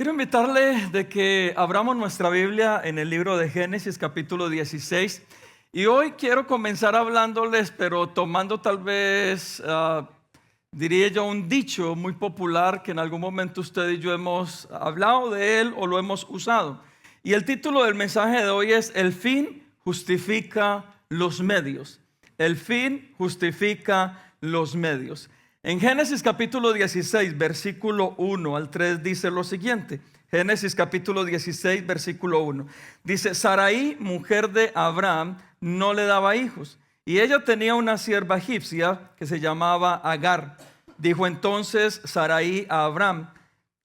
Quiero invitarle de que abramos nuestra Biblia en el libro de Génesis capítulo 16 y hoy quiero comenzar hablándoles, pero tomando tal vez, diría yo, un dicho muy popular que en algún momento usted y yo hemos hablado de él o lo hemos usado. Y el título del mensaje de hoy es: El fin justifica los medios. El fin justifica los medios. En Génesis capítulo 16, versículo 1 al 3 dice lo siguiente. Génesis capítulo 16, versículo 1. Dice: Sarai, mujer de Abraham, no le daba hijos, y ella tenía una sierva egipcia que se llamaba Agar. Dijo entonces Sarai a Abraham: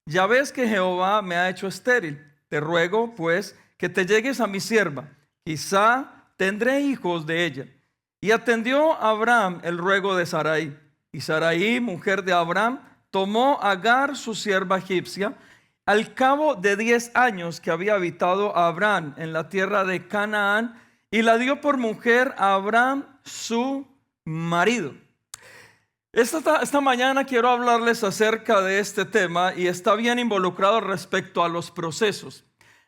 ya ves que Jehová me ha hecho estéril. Te ruego pues que te llegues a mi sierva, quizá tendré hijos de ella. Y atendió Abraham el ruego de Sarai. Y Sarai, mujer de Abraham, tomó a Agar, su sierva egipcia, al cabo de 10 años que había habitado Abraham en la tierra de Canaán, y la dio por mujer a Abraham, su marido. Esta mañana quiero hablarles acerca de este tema, y está bien involucrado respecto a los procesos.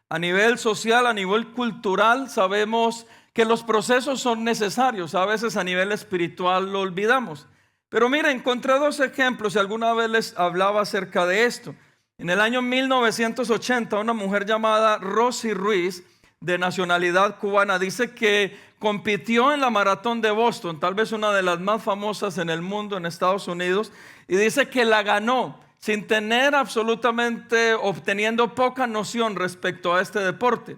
A nivel social, a nivel cultural, sabemos que los procesos son necesarios. A veces a nivel espiritual lo olvidamos. Pero mira, encontré dos ejemplos y alguna vez les hablaba acerca de esto. En el año 1980, una mujer llamada Rosy Ruiz, de nacionalidad cubana, dice que compitió en la maratón de Boston, tal vez una de las más famosas en el mundo, en Estados Unidos, y dice que la ganó sin tener absolutamente, obteniendo poca noción respecto a este deporte.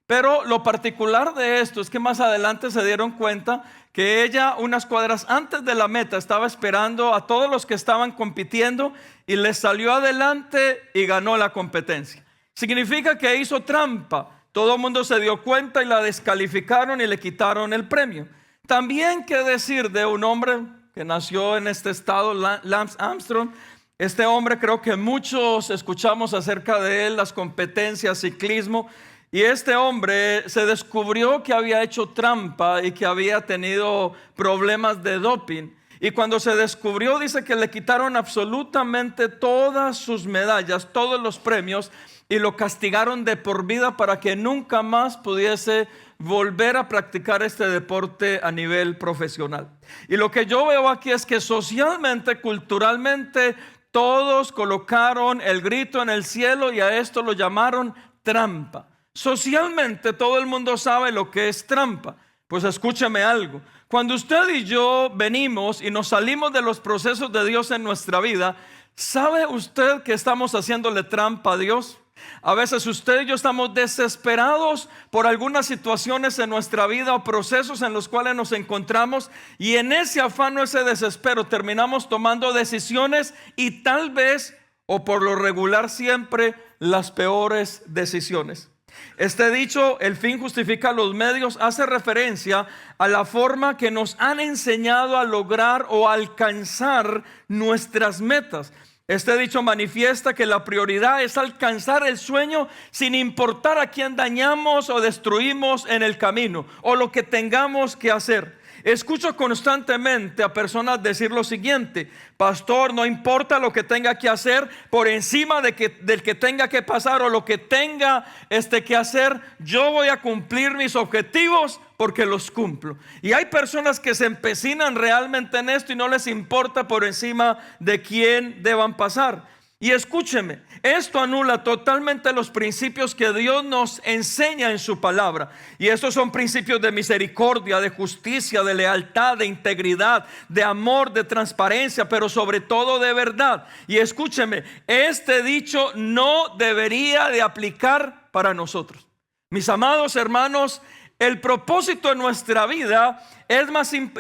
Pero lo particular de esto es que más adelante se dieron cuenta que ella, unas cuadras antes de la meta, estaba esperando a todos los que estaban compitiendo y les salió adelante y ganó la competencia. Significa que hizo trampa. Todo el mundo se dio cuenta y la descalificaron y le quitaron el premio. También, ¿qué decir de un hombre que nació en este estado, Lance Armstrong? Este hombre, creo que muchos escuchamos acerca de él, las competencias, ciclismo. Y este hombre se descubrió que había hecho trampa y que había tenido problemas de doping. Y cuando se descubrió, dice que le quitaron absolutamente todas sus medallas, todos los premios, y lo castigaron de por vida para que nunca más pudiese volver a practicar este deporte a nivel profesional. Y lo que yo veo aquí es que socialmente, culturalmente, todos colocaron el grito en el cielo y a esto lo llamaron trampa. Socialmente todo el mundo sabe lo que es trampa. Pues escúcheme algo. Cuando usted y yo venimos y nos salimos de los procesos de Dios en nuestra vida, ¿sabe usted que estamos haciéndole trampa a Dios? A veces usted y yo estamos desesperados por algunas situaciones en nuestra vida o procesos en los cuales nos encontramos, y en ese afán o ese desespero terminamos tomando decisiones y tal vez, o por lo regular siempre, las peores decisiones. Este dicho, el fin justifica los medios, hace referencia a la forma que nos han enseñado a lograr o alcanzar nuestras metas. Este dicho manifiesta que la prioridad es alcanzar el sueño sin importar a quién dañamos o destruimos en el camino o lo que tengamos que hacer. Escucho constantemente a personas decir lo siguiente: pastor, no importa lo que tenga que hacer, por encima del que tenga que pasar o lo que tenga que hacer, yo voy a cumplir mis objetivos porque los cumplo. Y hay personas que se empecinan realmente en esto y no les importa por encima de quién deban pasar. Y escúcheme, esto anula totalmente los principios que Dios nos enseña en su palabra. Y estos son principios de misericordia, de justicia, de lealtad, de integridad, de amor, de transparencia, pero sobre todo de verdad. Y escúcheme, este dicho no debería de aplicar para nosotros. Mis amados hermanos, el propósito en nuestra vida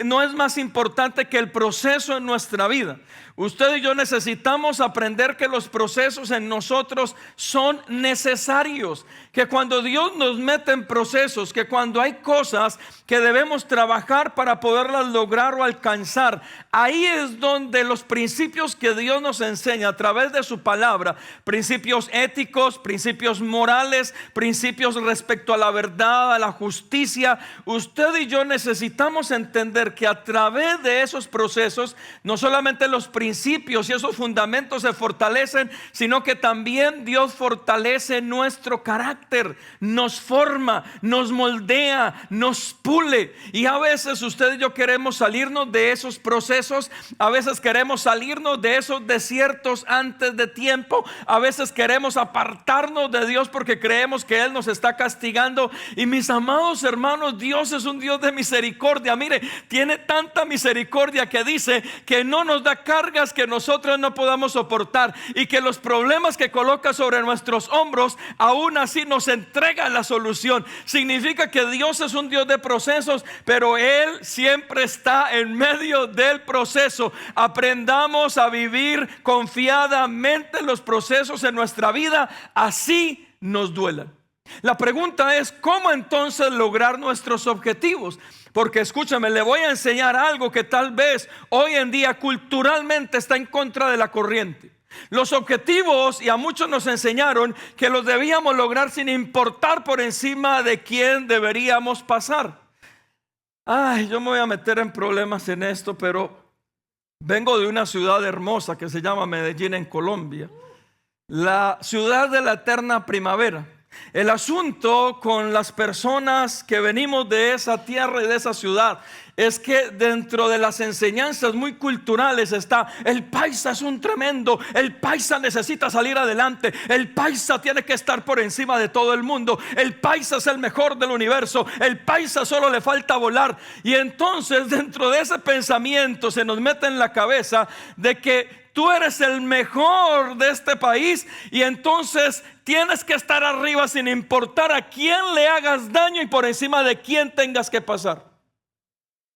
no es más importante que el proceso en nuestra vida. Usted y yo necesitamos aprender que los procesos en nosotros son necesarios, que cuando Dios nos mete en procesos, que cuando hay cosas que debemos trabajar para poderlas lograr o alcanzar, ahí es donde los principios que Dios nos enseña a través de su palabra, principios éticos, principios morales, principios respecto a la verdad, a la justicia, usted y yo necesitamos necesitamos entender que a través de esos procesos, no solamente los principios y esos fundamentos se fortalecen, sino que también Dios fortalece nuestro carácter, nos forma, nos moldea, nos pule. Y a veces usted y yo queremos salirnos de esos procesos, a veces queremos salirnos de esos desiertos antes de tiempo, a veces queremos apartarnos de Dios porque creemos que Él nos está castigando. Y mis amados hermanos, Dios es un Dios de misericordia. Mire, tiene tanta misericordia que dice que no nos da cargas que nosotros no podamos soportar, y que los problemas que coloca sobre nuestros hombros, aún así nos entrega la solución. Significa que Dios es un Dios de procesos, pero Él siempre está en medio del proceso. Aprendamos a vivir confiadamente los procesos en nuestra vida, así nos duelan. La pregunta es, ¿cómo entonces lograr nuestros objetivos? Porque escúchame, le voy a enseñar algo que tal vez hoy en día culturalmente está en contra de la corriente. Los objetivos, y a muchos nos enseñaron que los debíamos lograr sin importar por encima de quién deberíamos pasar. Ay, yo me voy a meter en problemas en esto, pero vengo de una ciudad hermosa que se llama Medellín, en Colombia, la ciudad de la eterna primavera. El asunto con las personas que venimos de esa tierra y de esa ciudad es que dentro de las enseñanzas muy culturales está: el paisa es un tremendo, el paisa necesita salir adelante, el paisa tiene que estar por encima de todo el mundo, el paisa es el mejor del universo, el paisa solo le falta volar. Y entonces dentro de ese pensamiento se nos mete en la cabeza de que tú eres el mejor de este país, y entonces tienes que estar arriba sin importar a quién le hagas daño y por encima de quién tengas que pasar.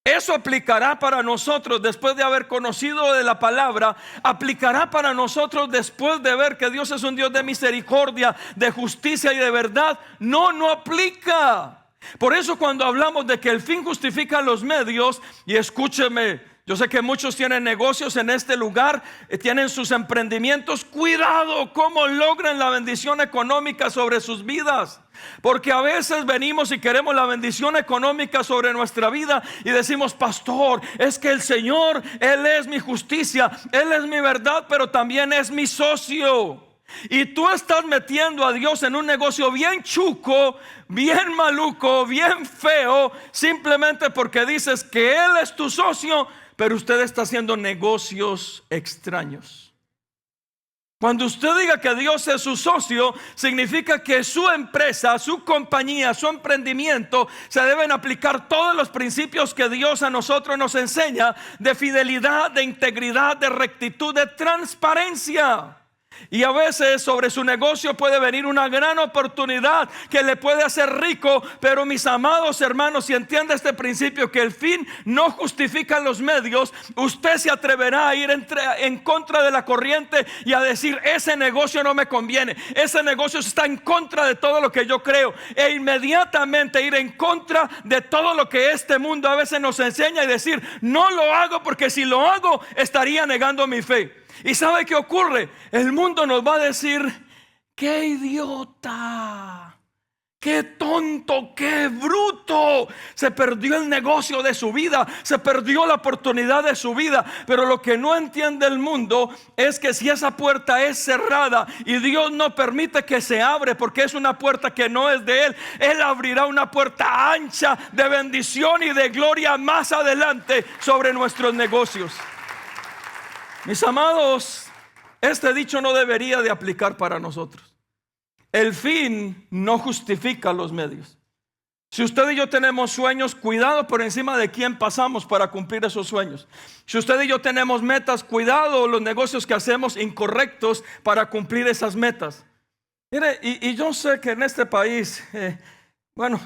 Eso aplicará para nosotros después de haber conocido de la palabra, aplicará para nosotros después de ver que Dios es un Dios de misericordia, de justicia y de verdad. No aplica. Por eso cuando hablamos de que el fin justifica los medios, y escúcheme, yo sé que muchos tienen negocios en este lugar, tienen sus emprendimientos. Cuidado cómo logran la bendición económica sobre sus vidas, porque a veces venimos y queremos la bendición económica sobre nuestra vida y decimos: pastor, es que el Señor, Él es mi justicia, Él es mi verdad, pero también es mi socio. Y tú estás metiendo a Dios en un negocio bien chuco, bien maluco, bien feo, simplemente porque dices que Él es tu socio, pero usted está haciendo negocios extraños. Cuando usted diga que Dios es su socio, significa que su empresa, su compañía, su emprendimiento, se deben aplicar todos los principios que Dios a nosotros nos enseña, de fidelidad, de integridad, de rectitud, de transparencia. Y a veces sobre su negocio puede venir una gran oportunidad que le puede hacer rico, pero mis amados hermanos, si entiende este principio que el fin no justifica los medios, usted se atreverá a ir en contra de la corriente y a decir: ese negocio no me conviene, ese negocio está en contra de todo lo que yo creo, e inmediatamente ir en contra de todo lo que este mundo a veces nos enseña y decir: no lo hago porque si lo hago estaría negando mi fe. ¿Y sabe qué ocurre? El mundo nos va a decir: ¡qué idiota! ¡Qué tonto! ¡Qué bruto! Se perdió el negocio de su vida, se perdió la oportunidad de su vida. Pero lo que no entiende el mundo es que si esa puerta es cerrada y Dios no permite que se abre, porque es una puerta que no es de Él, Él abrirá una puerta ancha de bendición y de gloria más adelante sobre nuestros negocios. Mis amados, este dicho no debería de aplicar para nosotros. El fin no justifica los medios. Si usted y yo tenemos sueños, cuidado por encima de quién pasamos para cumplir esos sueños. Si usted y yo tenemos metas, cuidado los negocios que hacemos incorrectos para cumplir esas metas. Mire, y yo sé que en este país,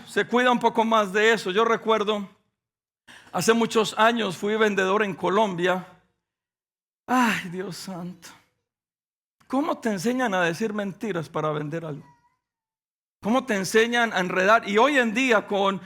se cuida un poco más de eso. Yo recuerdo, hace muchos años fui vendedor en Colombia. Ay, Dios santo, ¿cómo te enseñan a decir mentiras para vender algo? cómo te enseñan a enredar. Y hoy en día con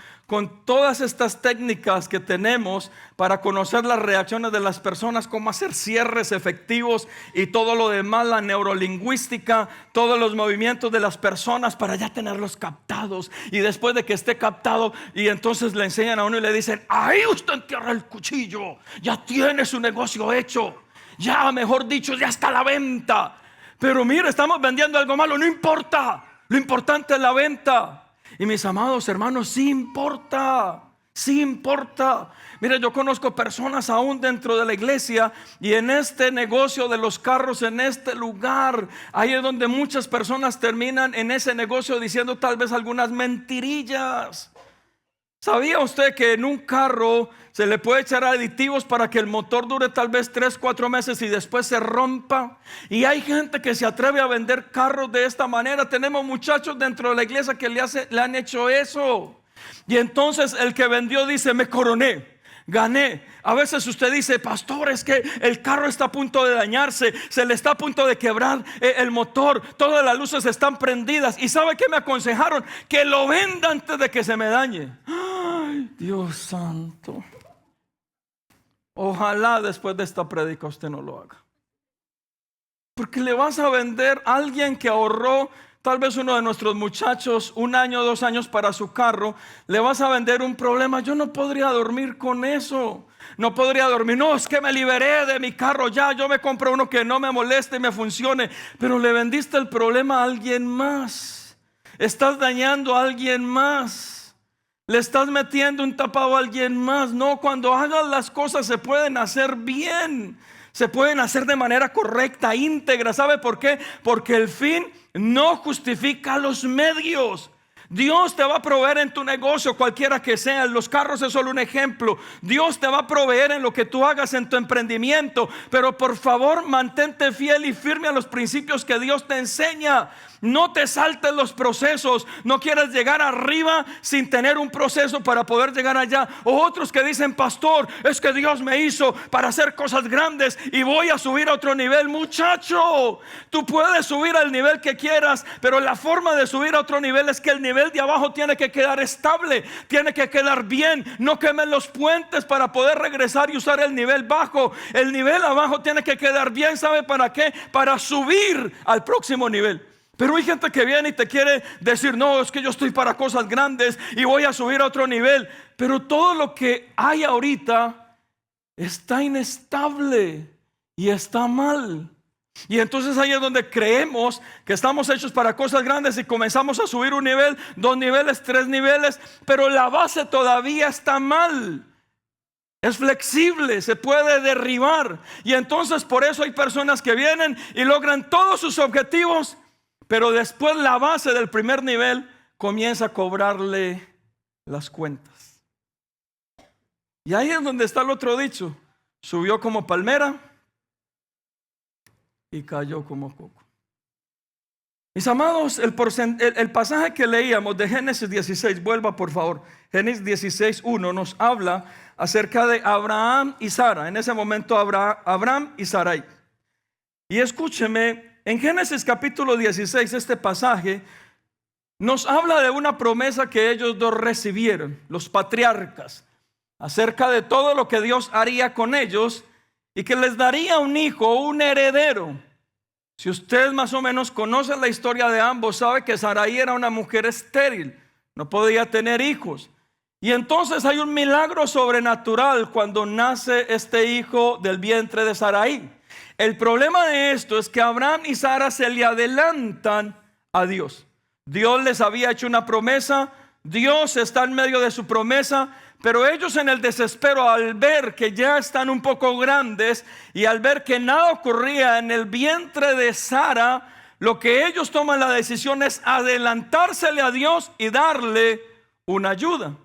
todas estas técnicas que tenemos para conocer las reacciones de las personas, cómo hacer cierres efectivos y todo lo demás, la neurolingüística, todos los movimientos de las personas para ya tenerlos captados. Y después de que esté captado, y entonces le enseñan a uno y le dicen: ahí usted entierra el cuchillo, ya tiene su negocio hecho, ya, mejor dicho, ya está a la venta. Pero mire, estamos vendiendo algo malo, no importa, lo importante es la venta. Y mis amados hermanos, sí importa, sí importa. Mire, yo conozco personas aún dentro de la iglesia y en este negocio de los carros, en este lugar, ahí es donde muchas personas terminan en ese negocio diciendo tal vez algunas mentirillas. ¿Sabía usted que en un carro se le puede echar aditivos para que el motor dure tal vez 3, 4 meses y después se rompa? Y hay gente que se atreve a vender carros de esta manera. Tenemos muchachos dentro de la iglesia que le han hecho eso. Y entonces el que vendió dice: me coroné, gané. A veces usted dice: pastor, es que el carro está a punto de dañarse, se le está a punto de quebrar el motor, todas las luces están prendidas. ¿Y sabe qué me aconsejaron? Que lo venda antes de que se me dañe. Ay, Dios santo. Ojalá después de esta prédica usted no lo haga, porque le vas a vender a alguien que ahorró, tal vez uno de nuestros muchachos, 1 año, 2 años para su carro. Le vas a vender un problema. Yo no podría dormir con eso. No podría dormir. No, es que me liberé de mi carro ya. Yo me compré uno que no me moleste y me funcione. Pero le vendiste el problema a alguien más. Estás dañando a alguien más. Le estás metiendo un tapado a alguien más. No, cuando hagas las cosas se pueden hacer bien. Se pueden hacer de manera correcta, íntegra. ¿Sabe por qué? Porque el fin no justifica los medios. Dios te va a proveer en tu negocio, cualquiera que sea. Los carros es solo un ejemplo. Dios te va a proveer en lo que tú hagas en tu emprendimiento. Pero por favor, mantente fiel y firme a los principios que Dios te enseña. No te saltes los procesos. No quieras llegar arriba sin tener un proceso para poder llegar allá. O otros que dicen: pastor, es que Dios me hizo para hacer cosas grandes y voy a subir a otro nivel. Muchacho, tú puedes subir al nivel que quieras, pero la forma de subir a otro nivel es que el nivel de abajo tiene que quedar estable, tiene que quedar bien. No quemen los puentes para poder regresar y usar el nivel bajo. El nivel abajo tiene que quedar bien. ¿Sabe para qué? Para subir al próximo nivel. Pero hay gente que viene y te quiere decir: no, es que yo estoy para cosas grandes y voy a subir a otro nivel. Pero todo lo que hay ahorita está inestable y está mal. Y entonces ahí es donde creemos que estamos hechos para cosas grandes y comenzamos a subir 1 nivel, 2 niveles, 3 niveles, pero la base todavía está mal. Es flexible, se puede derribar. Y entonces por eso hay personas que vienen y logran todos sus objetivos, pero después la base del primer nivel comienza a cobrarle las cuentas. Y ahí es donde está el otro dicho: subió como palmera y cayó como coco. Mis amados, el pasaje que leíamos de Génesis 16, vuelva por favor. Génesis 16, 1 nos habla acerca de Abraham y Sara. En ese momento Abraham y Sarai. Y escúcheme, en Génesis capítulo 16, este pasaje nos habla de una promesa que ellos dos recibieron, los patriarcas, acerca de todo lo que Dios haría con ellos y que les daría un hijo, un heredero. Si usted más o menos conoce la historia de ambos, sabe que Sarai era una mujer estéril, no podía tener hijos. Y entonces hay un milagro sobrenatural cuando nace este hijo del vientre de Sarai. El problema de esto es que Abraham y Sara se le adelantan a Dios. Dios les había hecho una promesa, Dios está en medio de su promesa, pero ellos en el desespero, al ver que ya están un poco grandes y al ver que nada ocurría en el vientre de Sara, lo que ellos toman la decisión es adelantársele a Dios y darle una ayuda.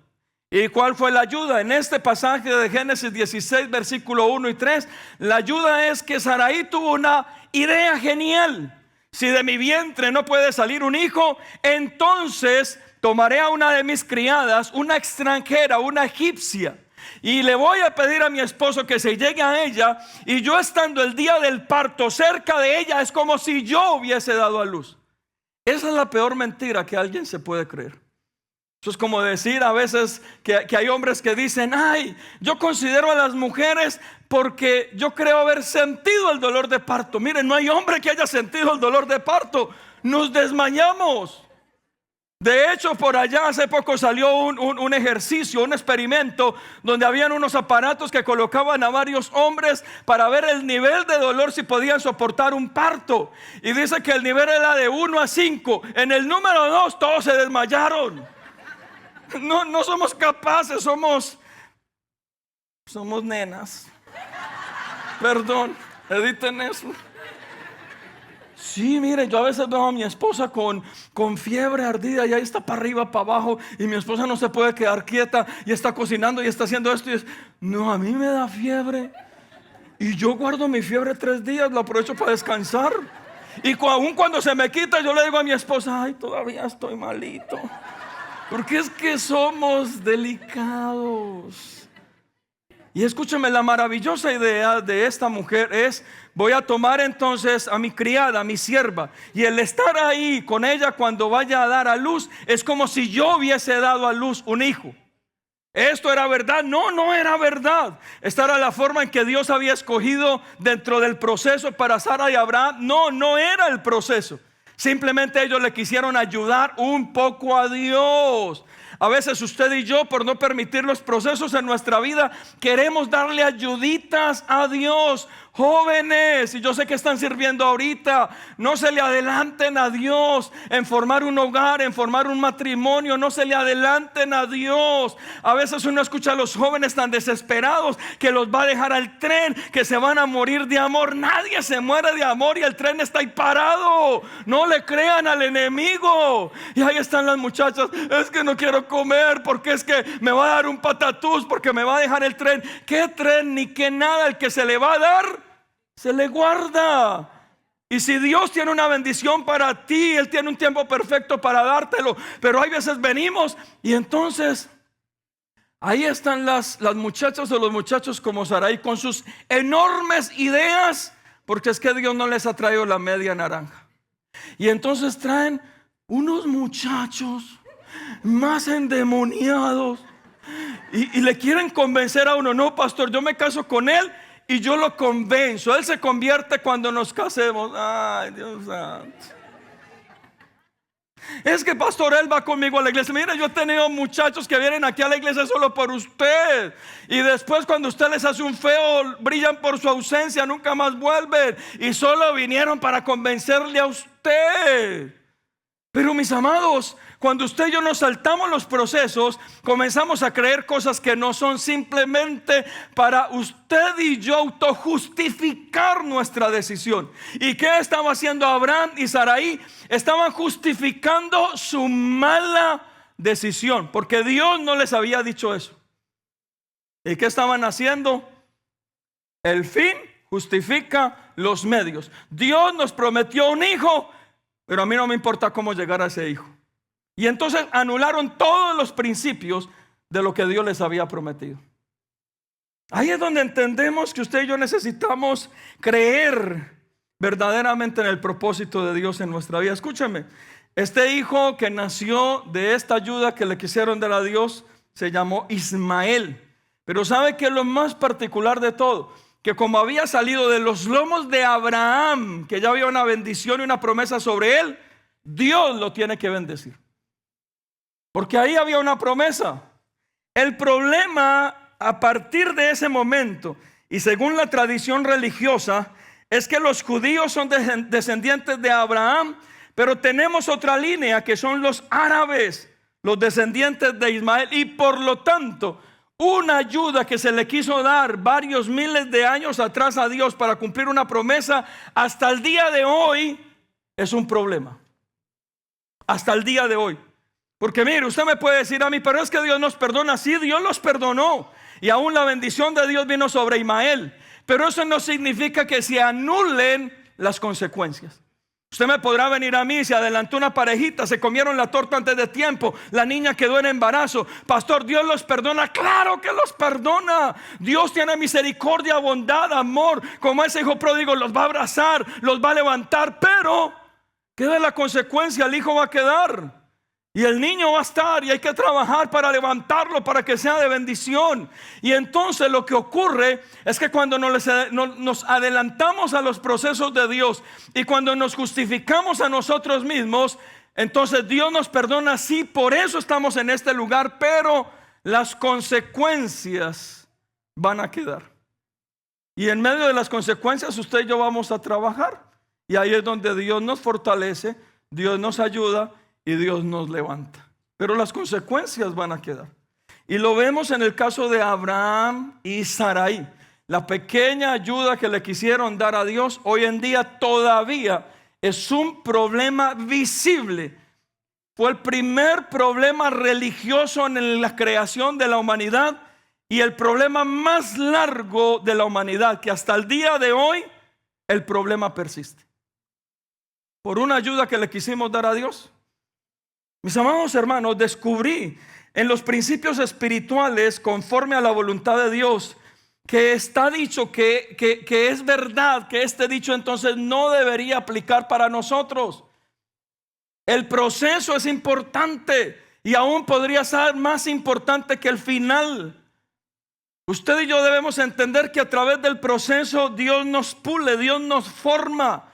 ¿Y cuál fue la ayuda? En este pasaje de Génesis 16, versículo 1 y 3, la ayuda es que Sarai tuvo una idea genial. Si de mi vientre no puede salir un hijo, entonces tomaré a una de mis criadas, una extranjera, una egipcia, y le voy a pedir a mi esposo que se llegue a ella, y yo estando el día del parto cerca de ella, es como si yo hubiese dado a luz. Esa es la peor mentira que alguien se puede creer. Eso es como decir a veces que hay hombres que dicen: ay, yo considero a las mujeres porque yo creo haber sentido el dolor de parto. Miren, no hay hombre que haya sentido el dolor de parto. Nos desmayamos. De hecho, por allá hace poco salió un ejercicio, un experimento, donde habían unos aparatos que colocaban a varios hombres para ver el nivel de dolor, si podían soportar un parto. Y dice que el nivel era de 1 a 5. En el número 2 todos se desmayaron. No somos capaces, somos nenas. Perdón, editen eso. Sí, miren, yo a veces veo a mi esposa con fiebre ardida y ahí está para arriba, para abajo, y mi esposa no se puede quedar quieta y está cocinando y está haciendo esto no, a mí me da fiebre y yo guardo mi fiebre 3 días, lo aprovecho para descansar, y aún cuando se me quita yo le digo a mi esposa: ay, todavía estoy malito, porque es que somos delicados. Y escúchame, la maravillosa idea de esta mujer es: voy a tomar entonces a mi criada, a mi sierva, y el estar ahí con ella cuando vaya a dar a luz es como si yo hubiese dado a luz un hijo. ¿Esto era verdad? No era verdad. Esta era la forma en que Dios había escogido dentro del proceso para Sara y Abraham. No era el proceso. Simplemente ellos le quisieron ayudar un poco a Dios. A veces usted y yo, por no permitir los procesos en nuestra vida, queremos darle ayuditas a Dios. Jóvenes, y yo sé que están sirviendo ahorita, no se le adelanten a Dios en formar un hogar, en formar un matrimonio. No se le adelanten a Dios. A veces uno escucha a los jóvenes tan desesperados que los va a dejar al tren, que se van a morir de amor. Nadie se muere de amor y el tren está ahí parado. No le crean al enemigo. Y ahí están las muchachas: es que no quiero comer porque es que me va a dar un patatús, porque me va a dejar el tren. ¿Qué tren ni qué nada? El que se le va a dar se le guarda. Y si Dios tiene una bendición para ti, Él tiene un tiempo perfecto para dártelo. Pero hay veces venimos y entonces ahí están las muchachas o los muchachos como Sarai con sus enormes ideas, porque es que Dios no les ha traído la media naranja. Y entonces traen unos muchachos más endemoniados y le quieren convencer a uno: no, pastor, yo me caso con él y yo lo convenzo, él se convierte cuando nos casemos. Ay, Dios santo. Es que, pastor, él va conmigo a la iglesia. Mira, yo he tenido muchachos que vienen aquí a la iglesia solo por usted, y después cuando usted les hace un feo, brillan por su ausencia, nunca más vuelven, y solo vinieron para convencerle a usted. Pero mis amados, cuando usted y yo nos saltamos los procesos, comenzamos a creer cosas que no son, simplemente para usted y yo autojustificar nuestra decisión. ¿Y qué estaba haciendo Abraham y Sarai? Estaban justificando su mala decisión, porque Dios no les había dicho eso. ¿Y qué estaban haciendo? El fin justifica los medios. Dios nos prometió un hijo, pero a mí no me importa cómo llegar a ese hijo. Y entonces anularon todos los principios de lo que Dios les había prometido. Ahí es donde entendemos que usted y yo necesitamos creer verdaderamente en el propósito de Dios en nuestra vida. Escúcheme, este hijo que nació de esta ayuda que le quisieron dar a Dios se llamó Ismael. Pero ¿sabe qué es lo más particular de todo? Que como había salido de los lomos de Abraham, que ya había una bendición y una promesa sobre él, Dios lo tiene que bendecir, porque ahí había una promesa. El problema a partir de ese momento, y según la tradición religiosa, es que los judíos son descendientes de Abraham, pero tenemos otra línea que son los árabes, los descendientes de Ismael, y por lo tanto una ayuda que se le quiso dar varios miles de años atrás a Dios para cumplir una promesa, hasta el día de hoy es un problema. Hasta el día de hoy. Porque mire, usted me puede decir a mí: pero es que Dios nos perdona. Sí, Dios los perdonó, y aún la bendición de Dios vino sobre Ismael, pero eso no significa que se anulen las consecuencias. Usted me podrá venir a mí: se adelantó una parejita, se comieron la torta antes de tiempo, la niña quedó en embarazo. Pastor, ¿Dios los perdona? Claro que los perdona. Dios tiene misericordia, bondad, amor. Como ese hijo pródigo, los va a abrazar, los va a levantar. Pero ¿Qué de la consecuencia? El hijo va a quedar. Y el niño va a estar y hay que trabajar para levantarlo, para que sea de bendición. Y entonces lo que ocurre es que cuando nos adelantamos a los procesos de Dios y cuando nos justificamos a nosotros mismos, entonces Dios nos perdona, sí, por eso estamos en este lugar, pero las consecuencias van a quedar. Y en medio de las consecuencias usted y yo vamos a trabajar. Y ahí es donde Dios nos fortalece, Dios nos ayuda y Dios nos levanta. Pero las consecuencias van a quedar. Y lo vemos en el caso de Abraham y Sarai. La pequeña ayuda que le quisieron dar a Dios hoy en día todavía es un problema visible. Fue el primer problema religioso en la creación de la humanidad y el problema más largo de la humanidad, que hasta el día de hoy el problema persiste. Por una ayuda que le quisimos dar a Dios. Mis amados hermanos, descubrí en los principios espirituales, conforme a la voluntad de Dios, que está dicho que es verdad, que este dicho entonces no debería aplicar para nosotros. El proceso es importante y aún podría ser más importante que el final. Usted y yo debemos entender que a través del proceso Dios nos pule, Dios nos forma.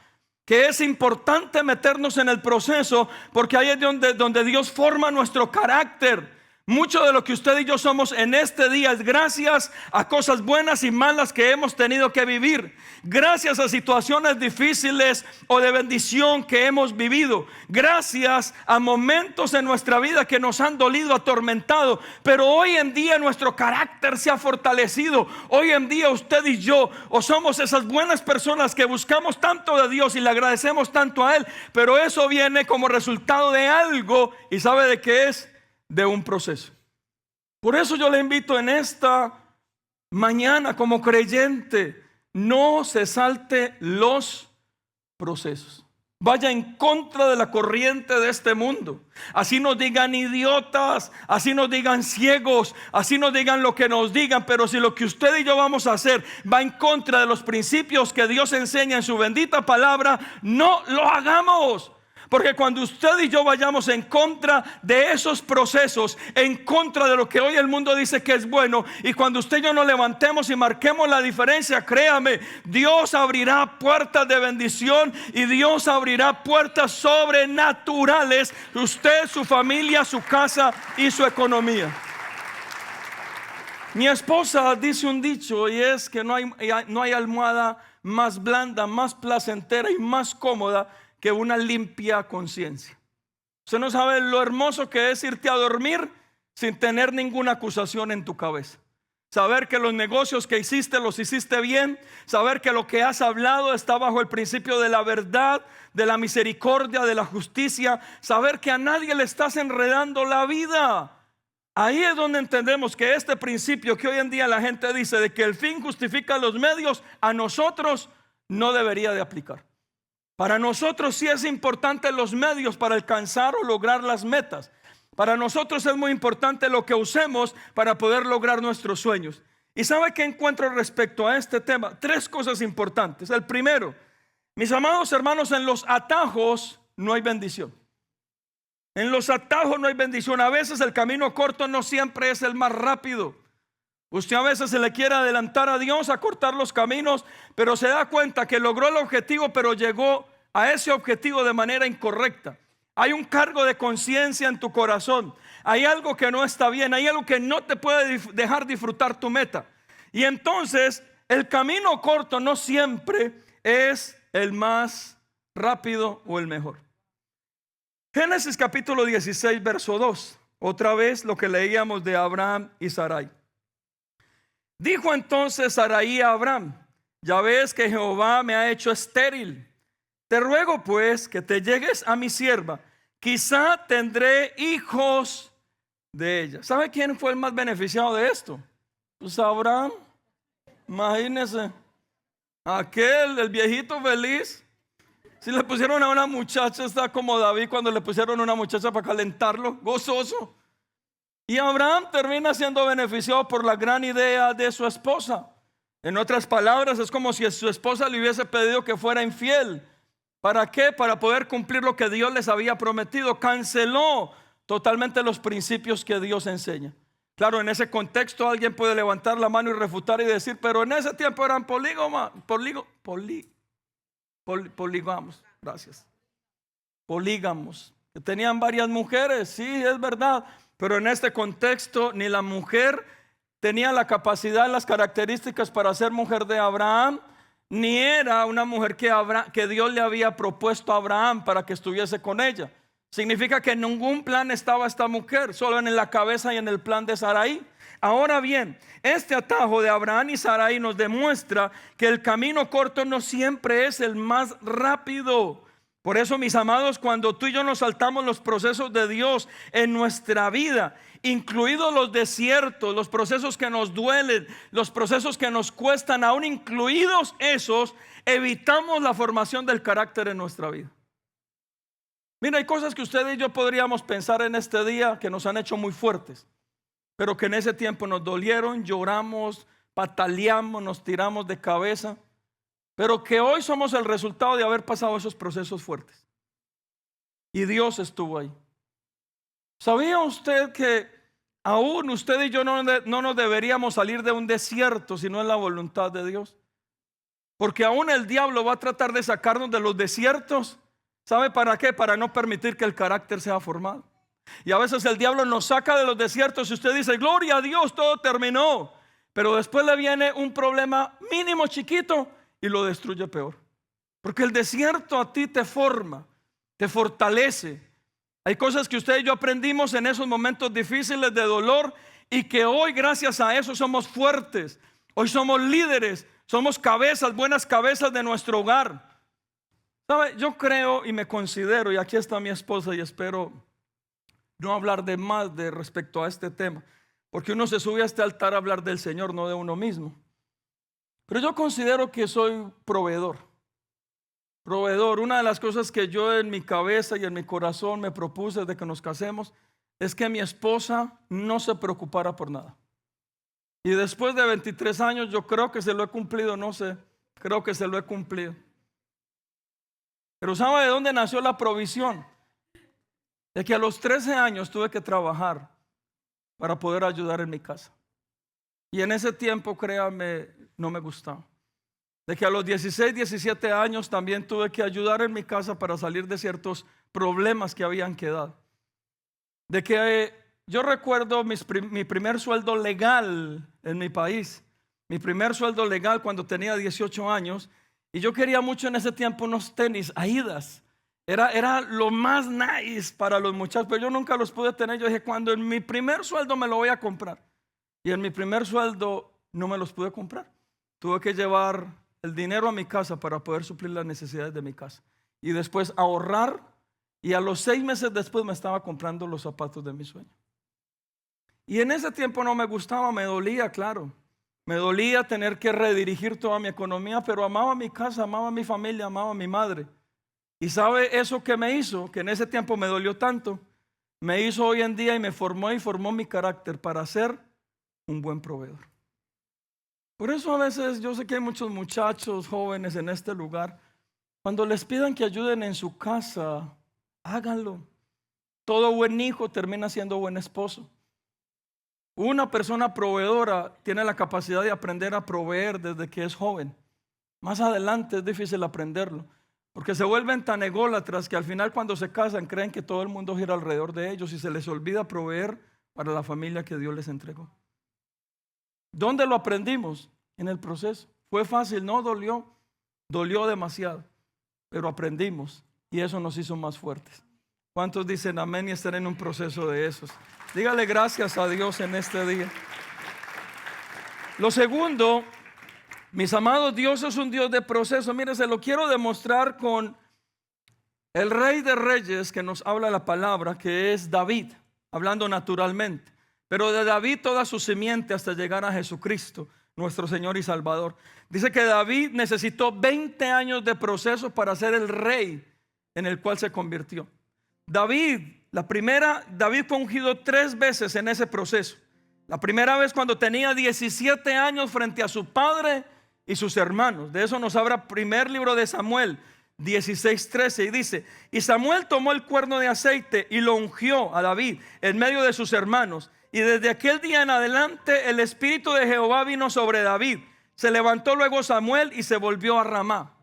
Que es importante meternos en el proceso, porque ahí es donde Dios forma nuestro carácter. Mucho de lo que usted y yo somos en este día es gracias a cosas buenas y malas que hemos tenido que vivir. Gracias a situaciones difíciles o de bendición que hemos vivido. Gracias a momentos en nuestra vida que nos han dolido, atormentado. Pero hoy en día nuestro carácter se ha fortalecido. Hoy en día usted y yo o somos esas buenas personas que buscamos tanto de Dios y le agradecemos tanto a Él. Pero eso viene como resultado de algo. ¿Y sabe de qué es? De un proceso. Por eso yo le invito en esta mañana como creyente, no se salte los procesos. Vaya en contra de la corriente de este mundo. Así nos digan idiotas, así nos digan ciegos, así nos digan lo que nos digan. Pero si lo que usted y yo vamos a hacer va en contra de los principios que Dios enseña en su bendita palabra, no lo hagamos. Porque cuando usted y yo vayamos en contra de esos procesos, en contra de lo que hoy el mundo dice que es bueno, y cuando usted y yo nos levantemos y marquemos la diferencia, créame, Dios abrirá puertas de bendición y Dios abrirá puertas sobrenaturales. Usted, su familia, su casa y su economía. Mi esposa dice un dicho y es que no hay almohada más blanda, más placentera y más cómoda que una limpia conciencia. Usted no sabe lo hermoso que es irte a dormir sin tener ninguna acusación en tu cabeza. Saber que los negocios que hiciste los hiciste bien. Saber que lo que has hablado está bajo el principio de la verdad, de la misericordia, de la justicia. Saber que a nadie le estás enredando la vida. Ahí es donde entendemos que este principio que hoy en día la gente dice de que el fin justifica los medios, a nosotros no debería de aplicar. Para nosotros sí es importante los medios para alcanzar o lograr las metas. Para nosotros es muy importante lo que usemos para poder lograr nuestros sueños. ¿Y sabe qué encuentro respecto a este tema? 3 cosas importantes. El primero, mis amados hermanos, en los atajos no hay bendición. En los atajos no hay bendición. A veces el camino corto no siempre es el más rápido. Usted a veces se le quiere adelantar a Dios, a cortar los caminos, pero se da cuenta que logró el objetivo, pero llegó a ese objetivo de manera incorrecta. Hay un cargo de conciencia en tu corazón. Hay algo que no está bien. Hay algo que no te puede dejar disfrutar tu meta. Y entonces el camino corto no siempre es el más rápido o el mejor. Génesis capítulo 16, verso 2. Otra vez lo que leíamos de Abraham y Sarai. Dijo entonces Sarai a Abraham: ya ves que Jehová me ha hecho estéril. Te ruego pues que te llegues a mi sierva, quizá tendré hijos de ella. ¿Sabe quién fue el más beneficiado de esto? Pues Abraham. Imagínese, aquel, el viejito feliz. Si le pusieron a una muchacha, está como David cuando le pusieron a una muchacha para calentarlo, gozoso. Y Abraham termina siendo beneficiado por la gran idea de su esposa. En otras palabras, es como si su esposa le hubiese pedido que fuera infiel ¿Para qué? Para poder cumplir lo que Dios les había prometido. Canceló totalmente los principios que Dios enseña. Claro, en ese contexto alguien puede levantar la mano y refutar y decir, pero en ese tiempo eran polígamos, gracias. Polígamos, que tenían varias mujeres, sí, es verdad, pero en este contexto ni la mujer tenía la capacidad, las características para ser mujer de Abraham, ni era una mujer que Dios le había propuesto a Abraham para que estuviese con ella. Significa que en ningún plan estaba esta mujer, solo en la cabeza y en el plan de Sarai. Ahora bien, este atajo de Abraham y Sarai nos demuestra que el camino corto no siempre es el más rápido. Por eso, mis amados, cuando tú y yo nos saltamos los procesos de Dios en nuestra vida, incluidos los desiertos, los procesos que nos duelen, los procesos que nos cuestan, aún incluidos esos, evitamos la formación del carácter en nuestra vida. Mira, hay cosas que usted y yo podríamos pensar en este día que nos han hecho muy fuertes, pero que en ese tiempo nos dolieron, lloramos, pataleamos, nos tiramos de cabeza, pero que hoy somos el resultado de haber pasado esos procesos fuertes. Y Dios estuvo ahí. ¿Sabía usted que aún usted y yo no nos deberíamos salir de un desierto si no es la voluntad de Dios? Porque aún el diablo va a tratar de sacarnos de los desiertos. ¿Sabe para qué? Para no permitir que el carácter sea formado. Y a veces el diablo nos saca de los desiertos y usted dice, gloria a Dios, todo terminó. Pero después le viene un problema mínimo, chiquito, y lo destruye peor. Porque el desierto a ti te forma, te fortalece. Hay cosas que usted y yo aprendimos en esos momentos difíciles de dolor y que hoy gracias a eso somos fuertes. Hoy somos líderes, somos cabezas, buenas cabezas de nuestro hogar. ¿Sabe? Yo creo y me considero, y aquí está mi esposa y espero no hablar de más de respecto a este tema, porque uno se sube a este altar a hablar del Señor, no de uno mismo. Pero yo considero que soy proveedor. Una de las cosas que yo en mi cabeza y en mi corazón me propuse desde que nos casemos es que mi esposa no se preocupara por nada. Y después de 23 años yo creo que se lo he cumplido, no sé, creo que se lo he cumplido. Pero ¿sabe de dónde nació la provisión? De que a los 13 años tuve que trabajar para poder ayudar en mi casa. Y en ese tiempo, créame, no me gustaba. De que a los 16, 17 años también tuve que ayudar en mi casa para salir de ciertos problemas que habían quedado. De que yo recuerdo mi primer sueldo legal en mi país. Mi primer sueldo legal cuando tenía 18 años. Y yo quería mucho en ese tiempo unos tenis Adidas. Era lo más nice para los muchachos, pero yo nunca los pude tener. Yo dije, cuando en mi primer sueldo me lo voy a comprar. Y en mi primer sueldo no me los pude comprar. Tuve que llevar el dinero a mi casa para poder suplir las necesidades de mi casa. Y después ahorrar. Y a los 6 meses después me estaba comprando los zapatos de mi sueño. Y en ese tiempo no me gustaba, me dolía, claro. Me dolía tener que redirigir toda mi economía, pero amaba mi casa, amaba mi familia, amaba a mi madre. Y ¿sabe eso que me hizo? Que en ese tiempo me dolió tanto. Me hizo hoy en día y me formó mi carácter para ser un buen proveedor. Por eso a veces yo sé que hay muchos muchachos jóvenes en este lugar. Cuando les pidan que ayuden en su casa, háganlo. Todo buen hijo termina siendo buen esposo. Una persona proveedora tiene la capacidad de aprender a proveer desde que es joven. Más adelante es difícil aprenderlo, porque se vuelven tan ególatras que al final cuando se casan creen que todo el mundo gira alrededor de ellos y se les olvida proveer para la familia que Dios les entregó. ¿Dónde lo aprendimos? En el proceso. ¿Fue fácil? No, dolió demasiado, pero aprendimos y eso nos hizo más fuertes. ¿Cuántos dicen amén y están en un proceso de esos? Dígale gracias a Dios en este día. Lo segundo, mis amados, Dios es un Dios de proceso. Mire, se lo quiero demostrar con el Rey de Reyes que nos habla la palabra, que es David, hablando naturalmente. Pero de David toda su simiente hasta llegar a Jesucristo, nuestro Señor y Salvador. Dice que David necesitó 20 años de proceso para ser el rey en el cual se convirtió. David fue ungido 3 veces en ese proceso. La primera vez cuando tenía 17 años frente a su padre y sus hermanos. De eso nos habla primer libro de Samuel. 16:13 y dice: y Samuel tomó el cuerno de aceite y lo ungió a David en medio de sus hermanos. Y desde aquel día en adelante el Espíritu de Jehová vino sobre David. Se levantó luego Samuel y se volvió a Ramá.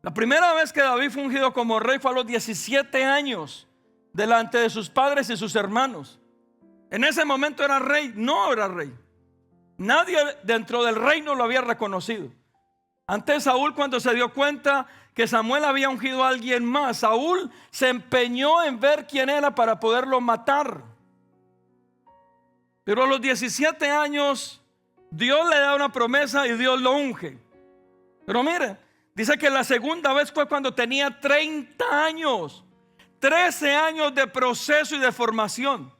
La primera vez que David fue ungido como rey fue a los 17 años, delante de sus padres y sus hermanos. En ese momento era rey, no era rey. Nadie dentro del reino lo había reconocido. Antes Saúl, cuando se dio cuenta que Samuel había ungido a alguien más, Saúl se empeñó en ver quién era para poderlo matar. Pero a los 17 años Dios le da una promesa y Dios lo unge. Pero mire, dice que la segunda vez fue cuando tenía 30 años. 13 años de proceso y de formación,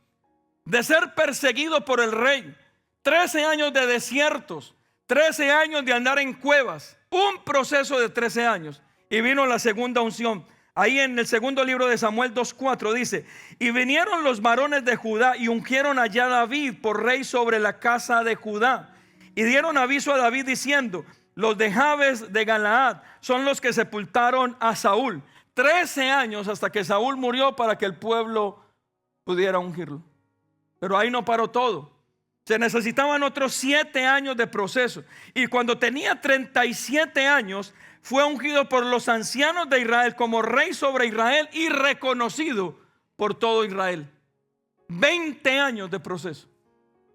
de ser perseguido por el rey, 13 años de desiertos, 13 años de andar en cuevas, un proceso de 13 años. Y vino la segunda unción. Ahí en el segundo libro de Samuel 2:4 dice: y vinieron los varones de Judá y ungieron allá a David por rey sobre la casa de Judá. Y dieron aviso a David diciendo: los de Jabes de Galaad son los que sepultaron a Saúl. 13 años hasta que Saúl murió para que el pueblo pudiera ungirlo. Pero ahí no paró todo. Se necesitaban otros 7 años de proceso. Y cuando tenía 37 años fue ungido por los ancianos de Israel como rey sobre Israel y reconocido por todo Israel. 20 años de proceso.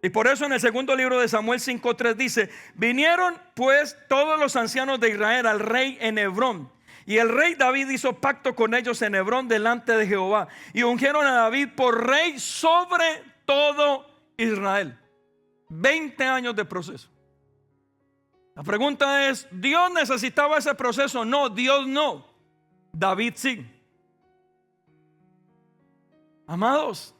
Y por eso en el segundo libro de Samuel 5:3 dice: vinieron pues todos los ancianos de Israel al rey en Hebrón. Y el rey David hizo pacto con ellos en Hebrón delante de Jehová. Y ungieron a David por rey sobre todo Israel. 20 años de proceso. La pregunta es: ¿Dios necesitaba ese proceso? No, Dios no. David sí. Amados,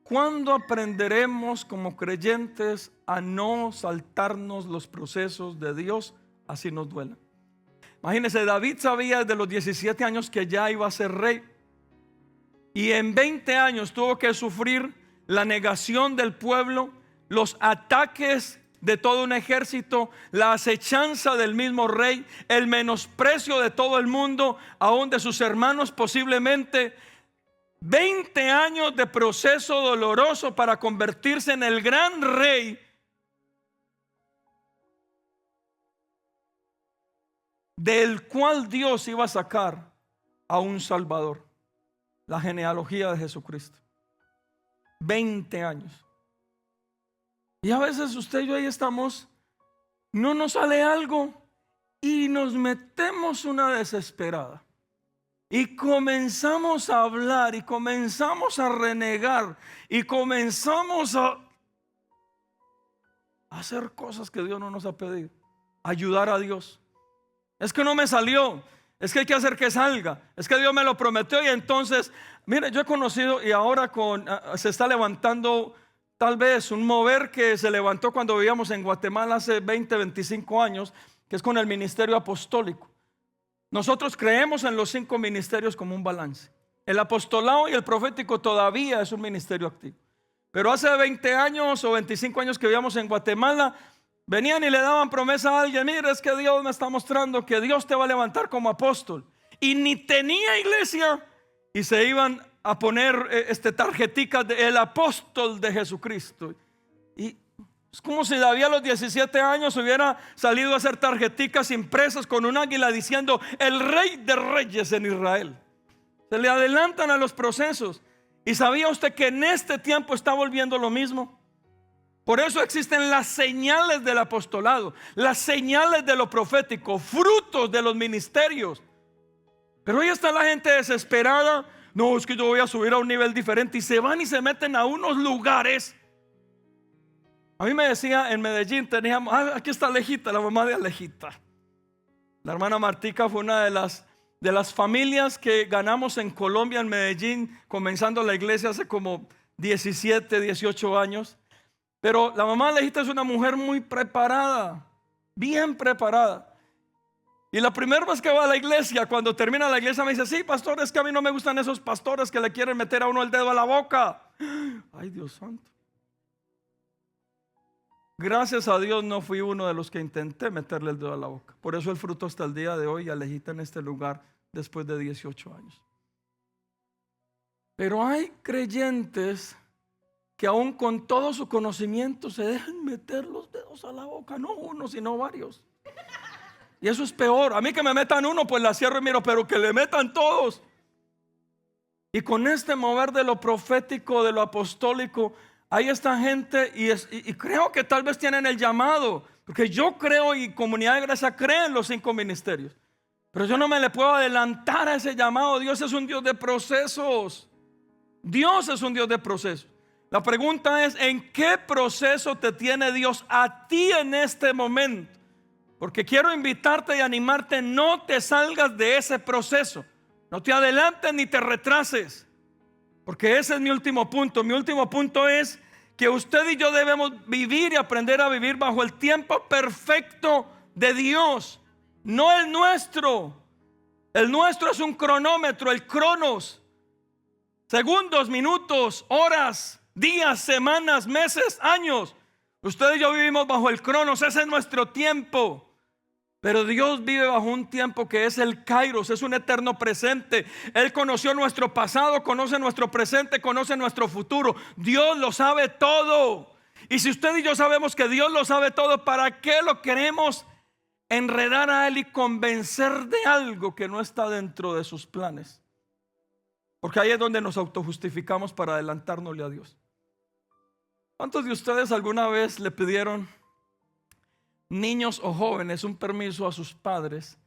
¿cuándo aprenderemos como creyentes a no saltarnos los procesos de Dios así nos duela? Imagínense, David sabía desde los 17 años que ya iba a ser rey. Y en 20 años tuvo que sufrir la negación del pueblo, los ataques de todo un ejército, la acechanza del mismo rey, el menosprecio de todo el mundo, aún de sus hermanos posiblemente. 20 años de proceso doloroso para convertirse en el gran rey del cual Dios iba a sacar a un Salvador. La genealogía de Jesucristo. 20 años. Y a veces usted y yo ahí estamos, no nos sale algo y nos metemos una desesperada. Y comenzamos a hablar y comenzamos a renegar y comenzamos a hacer cosas que Dios no nos ha pedido. Ayudar a Dios. Es que no me salió. Es que hay que hacer que salga. Es que Dios me lo prometió. Y entonces, mire, yo he conocido y ahora se está levantando tal vez un mover que se levantó cuando vivíamos en Guatemala hace 20, 25 años, que es con el ministerio apostólico. Nosotros creemos en los 5 ministerios como un balance. El apostolado y el profético todavía es un ministerio activo. Pero hace 20 años o 25 años que vivíamos en Guatemala, venían y le daban promesa a alguien: mira, es que Dios me está mostrando que Dios te va a levantar como apóstol. Y ni tenía iglesia y se iban a poner tarjeticas de el apóstol de Jesucristo. Y es como si David a los 17 años hubiera salido a hacer tarjeticas impresas con un águila diciendo: el rey de reyes en Israel. Se le adelantan a los procesos. ¿Y sabía usted que en este tiempo está volviendo lo mismo? Por eso existen las señales del apostolado, las señales de lo profético, frutos de los ministerios. Pero hoy está la gente desesperada. No, es que yo voy a subir a un nivel diferente. Y se van y se meten a unos lugares. A mí me decía en Medellín, teníamos, aquí está Alejita, la mamá de Alejita. La hermana Martica fue una de las familias que ganamos en Colombia, en Medellín, comenzando la iglesia hace como 17, 18 años. Pero la mamá de Alejita es una mujer muy preparada, bien preparada. Y la primera vez que va a la iglesia, cuando termina la iglesia, me dice: sí, pastor, es que a mí no me gustan esos pastores que le quieren meter a uno el dedo a la boca. Ay, Dios santo. Gracias a Dios no fui uno de los que intenté meterle el dedo a la boca. Por eso el fruto hasta el día de hoy alejita en este lugar después de 18 años. Pero hay creyentes que aún con todo su conocimiento se dejan meter los dedos a la boca. No uno, sino varios. Y eso es peor. A mí que me metan uno, pues la cierro y miro, pero que le metan todos. Y con este mover de lo profético, de lo apostólico, hay esta gente y creo que tal vez tienen el llamado, porque yo creo y Comunidad de Gracia cree en los 5 ministerios, pero yo no me le puedo adelantar a ese llamado. Dios es un Dios de procesos. Dios es un Dios de procesos. La pregunta es: ¿en qué proceso te tiene Dios a ti en este momento? Porque quiero invitarte y animarte, no te salgas de ese proceso. No te adelantes ni te retrases. Porque ese es mi último punto. Mi último punto es que usted y yo debemos vivir y aprender a vivir bajo el tiempo perfecto de Dios, no el nuestro. El nuestro es un cronómetro, el cronos. Segundos, minutos, horas, días, semanas, meses, años. Usted y yo vivimos bajo el cronos, ese es nuestro tiempo. Pero Dios vive bajo un tiempo que es el kairos, es un eterno presente. Él conoció nuestro pasado, conoce nuestro presente, conoce nuestro futuro. Dios lo sabe todo. Y si usted y yo sabemos que Dios lo sabe todo, ¿para qué lo queremos enredar a Él y convencer de algo que no está dentro de sus planes? Porque ahí es donde nos autojustificamos para adelantárnosle a Dios. ¿Cuántos de ustedes alguna vez le pidieron, niños o jóvenes, un permiso a sus padres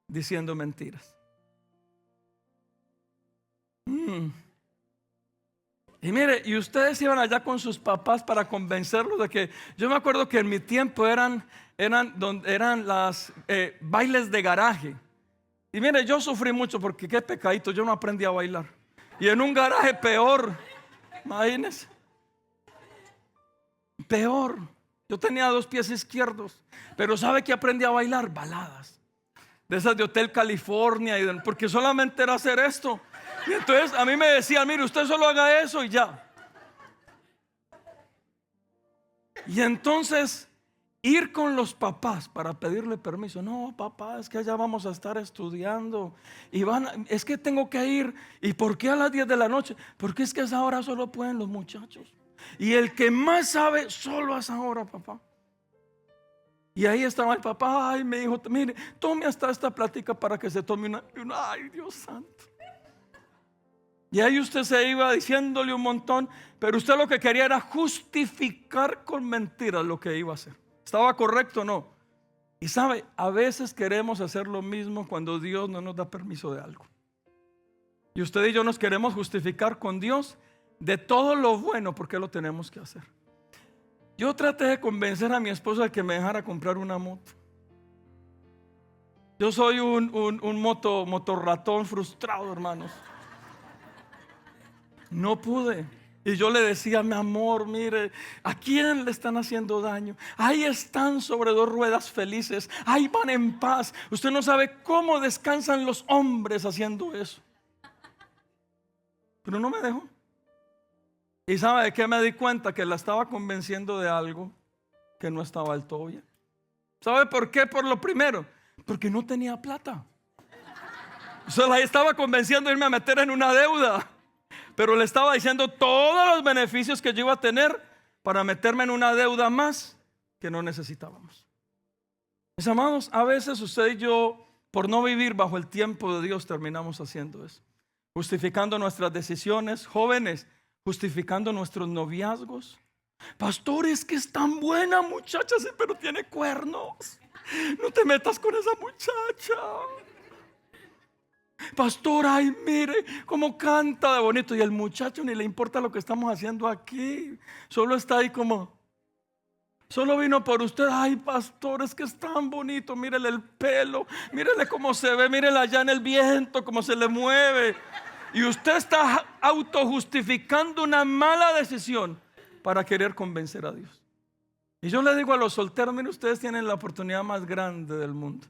diciendo mentiras? Y mire, y ustedes iban allá con sus papás para convencerlos de que, yo me acuerdo que en mi tiempo eran las bailes de garaje. Y mire, yo sufrí mucho porque qué pecadito, yo no aprendí a bailar. Y en un garaje peor, imagínense. Peor. Yo tenía 2 pies izquierdos, pero ¿sabe qué aprendí a bailar? Baladas de esas de Hotel California, porque solamente era hacer esto. Y entonces a mí me decían: mire, usted solo haga eso y ya. Y entonces ir con los papás para pedirle permiso. No, papá, es que allá vamos a estar estudiando y es que tengo que ir. ¿Y por qué a las 10 de la noche? Porque es que a esa hora solo pueden los muchachos. Y el que más sabe, solo a esa hora, papá. Y ahí estaba el papá: ay, me dijo, mire, tome hasta esta plática para que se tome una. Ay, Dios santo. Y ahí usted se iba diciéndole un montón, pero usted lo que quería era justificar con mentiras lo que iba a hacer. ¿Estaba correcto o no? Y sabe, a veces queremos hacer lo mismo cuando Dios no nos da permiso de algo. Y usted y yo nos queremos justificar con Dios de todo lo bueno, porque lo tenemos que hacer. Yo traté de convencer a mi esposa de que me dejara comprar una moto. Yo soy un motorratón frustrado, hermanos. No pude. Y yo le decía: mi amor, mire, ¿a quién le están haciendo daño? Ahí están sobre 2 ruedas felices, ahí van en paz. Usted no sabe cómo descansan los hombres haciendo eso. Pero no me dejó. ¿Y sabe de qué me di cuenta? Que la estaba convenciendo de algo que no estaba del todo bien. ¿Sabe por qué? Por lo primero, porque no tenía plata. Se la estaba convenciendo de irme a meter en una deuda, pero le estaba diciendo todos los beneficios que yo iba a tener para meterme en una deuda más que no necesitábamos. Mis amados, a veces usted y yo, por no vivir bajo el tiempo de Dios, terminamos haciendo eso, justificando nuestras decisiones. Jóvenes, justificando nuestros noviazgos. Pastor, es que es tan buena muchacha, sí, pero tiene cuernos. No te metas con esa muchacha. Pastor, ay, mire cómo canta de bonito. Y el muchacho ni le importa lo que estamos haciendo aquí. Solo está ahí como, solo vino por usted. Ay, pastor, es que es tan bonito. Mírele el pelo, mírele cómo se ve, mírele allá en el viento, cómo se le mueve. Y usted está autojustificando una mala decisión para querer convencer a Dios. Y yo le digo a los solteros: miren, ustedes tienen la oportunidad más grande del mundo.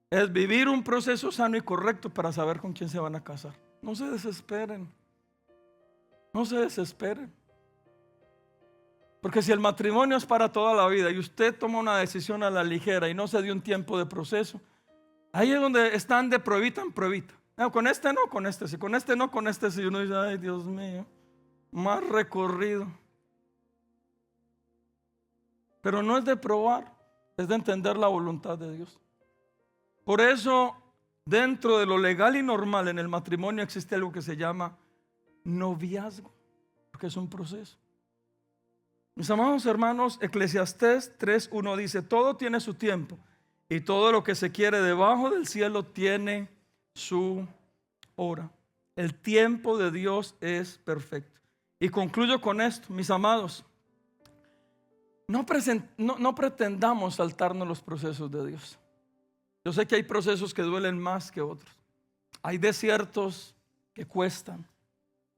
Es vivir un proceso sano y correcto para saber con quién se van a casar. No se desesperen. No se desesperen. Porque si el matrimonio es para toda la vida y usted toma una decisión a la ligera y no se dio un tiempo de proceso, ahí es donde están de pruebita en pruebita. No, con este no, con este sí, con este no, con este sí. Uno dice, ay Dios mío, más recorrido. Pero no es de probar, es de entender la voluntad de Dios. Por eso, dentro de lo legal y normal en el matrimonio existe algo que se llama noviazgo, porque es un proceso. Mis amados hermanos, Eclesiastés 3:1 dice, todo tiene su tiempo y todo lo que se quiere debajo del cielo tiene su hora. El tiempo de Dios es perfecto. Y concluyo con esto, mis amados. No pretendamos saltarnos los procesos de Dios. Yo sé que hay procesos que duelen más que otros. Hay desiertos que cuestan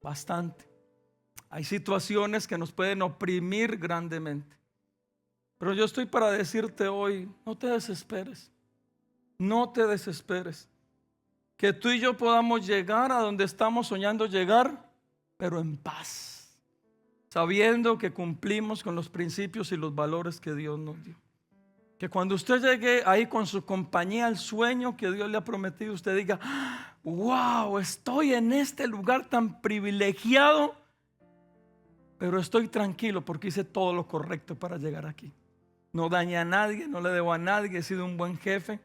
bastante. Hay situaciones que nos pueden oprimir grandemente. Pero yo estoy para decirte hoy, no te desesperes. No te desesperes. Que tú y yo podamos llegar a donde estamos soñando llegar, pero en paz. Sabiendo que cumplimos con los principios y los valores que Dios nos dio. Que cuando usted llegue ahí con su compañía al sueño que Dios le ha prometido, usted diga, wow, estoy en este lugar tan privilegiado, pero estoy tranquilo porque hice todo lo correcto para llegar aquí. No dañé a nadie, no le debo a nadie, he sido un buen jefe.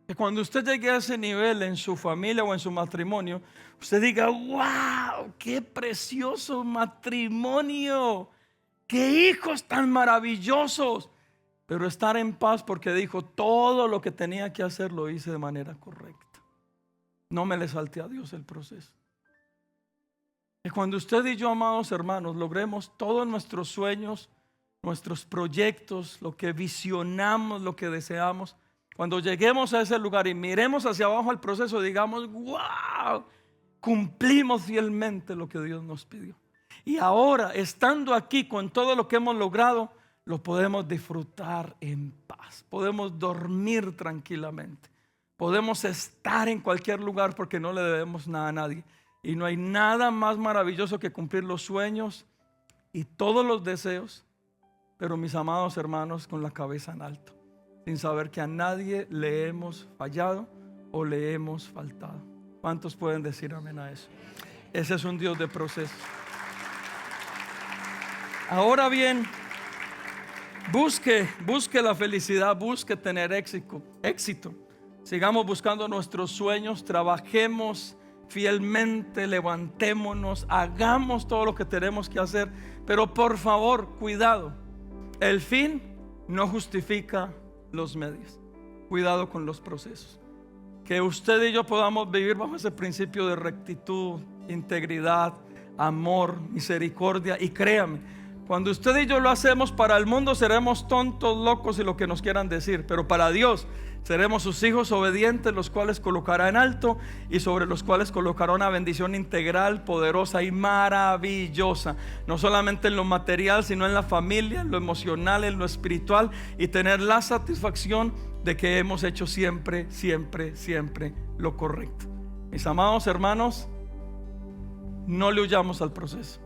Que cuando usted llegue a ese nivel en su familia o en su matrimonio, usted diga, wow, qué precioso matrimonio, qué hijos tan maravillosos. Pero estar en paz porque dijo, todo lo que tenía que hacer lo hice de manera correcta. No me le salté a Dios el proceso. Y cuando usted y yo, amados hermanos, logremos todos nuestros sueños, nuestros proyectos, lo que visionamos, lo que deseamos, cuando lleguemos a ese lugar y miremos hacia abajo el proceso, digamos, wow, cumplimos fielmente lo que Dios nos pidió. Y ahora, estando aquí con todo lo que hemos logrado, lo podemos disfrutar en paz. Podemos dormir tranquilamente. Podemos estar en cualquier lugar porque no le debemos nada a nadie. Y no hay nada más maravilloso que cumplir los sueños y todos los deseos, pero mis amados hermanos, con la cabeza en alto, sin saber que a nadie le hemos fallado o le hemos faltado. ¿Cuántos pueden decir amén a eso? Ese es un Dios de proceso. Ahora bien, busque la felicidad, busque tener éxito. Sigamos buscando nuestros sueños, trabajemos fielmente, levantémonos, hagamos todo lo que tenemos que hacer, pero por favor, cuidado, el fin no justifica los medios. Cuidado con los procesos. Que usted y yo podamos vivir bajo ese principio de rectitud, integridad, amor, misericordia. Y créame, cuando usted y yo lo hacemos, para el mundo seremos tontos, locos y lo que nos quieran decir, pero para Dios seremos sus hijos obedientes, los cuales colocará en alto y sobre los cuales colocará una bendición integral, poderosa y maravillosa, no solamente en lo material, sino en la familia, en lo emocional, en lo espiritual, y tener la satisfacción de que hemos hecho siempre lo correcto. Mis amados hermanos, no le huyamos al proceso.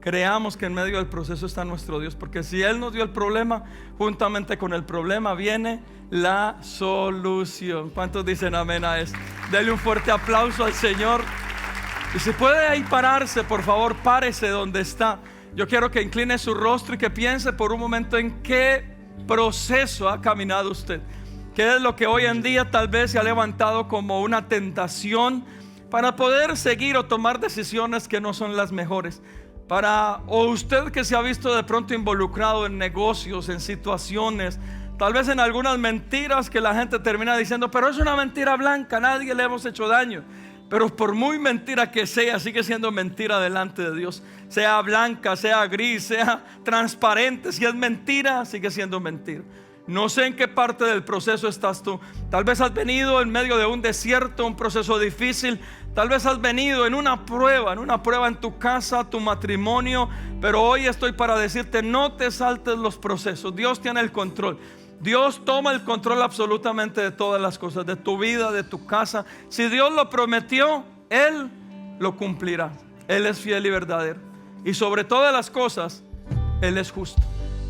Creamos que en medio del proceso está nuestro Dios, porque si Él nos dio el problema, juntamente con el problema viene la solución. ¿Cuántos dicen amén a eso? Dele un fuerte aplauso al Señor. Y si puede ahí pararse, por favor, párese donde está. Yo quiero que incline su rostro y que piense por un momento en qué proceso ha caminado usted. ¿Qué es lo que hoy en día tal vez se ha levantado como una tentación para poder seguir o tomar decisiones que no son las mejores? O usted que se ha visto de pronto involucrado en negocios, en situaciones, tal vez en algunas mentiras que la gente termina diciendo, pero es una mentira blanca, a nadie le hemos hecho daño. Pero por muy mentira que sea, sigue siendo mentira delante de Dios. Sea blanca, sea gris, sea transparente, si es mentira, sigue siendo mentira. No sé en qué parte del proceso estás tú. Tal vez has venido en medio de un desierto, un proceso difícil. Tal vez has venido en una prueba en tu casa, tu matrimonio. Pero hoy estoy para decirte, no te saltes los procesos. Dios tiene el control. Dios toma el control absolutamente de todas las cosas, de tu vida, de tu casa. Si Dios lo prometió, Él lo cumplirá. Él es fiel y verdadero. Y sobre todas las cosas, Él es justo.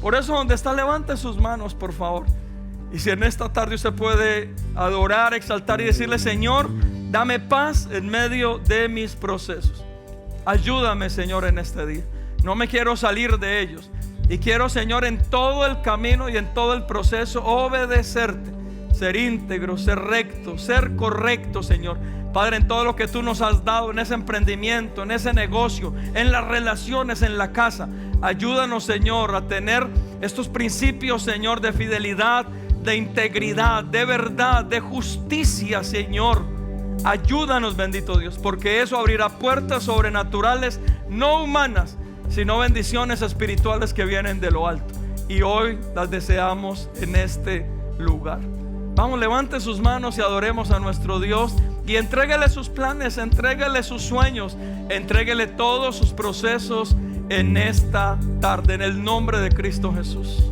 Por eso, donde está, levante sus manos, por favor. Y si en esta tarde usted puede adorar, exaltar y decirle: Señor, dame paz en medio de mis procesos. Ayúdame, Señor, en este día. No me quiero salir de ellos. Y quiero, Señor, en todo el camino y en todo el proceso obedecerte, ser íntegro, ser recto, ser correcto, Señor. Padre, en todo lo que tú nos has dado, en ese emprendimiento, en ese negocio, en las relaciones, en la casa, ayúdanos, Señor, a tener estos principios, Señor, de fidelidad, de integridad, de verdad, de justicia, Señor. Ayúdanos, bendito Dios, porque eso abrirá puertas sobrenaturales, no humanas, sino bendiciones espirituales que vienen de lo alto. Y hoy las deseamos en este lugar. Vamos, levante sus manos y adoremos a nuestro Dios. Y entréguele sus planes, entréguele sus sueños, entréguele todos sus procesos en esta tarde, en el nombre de Cristo Jesús.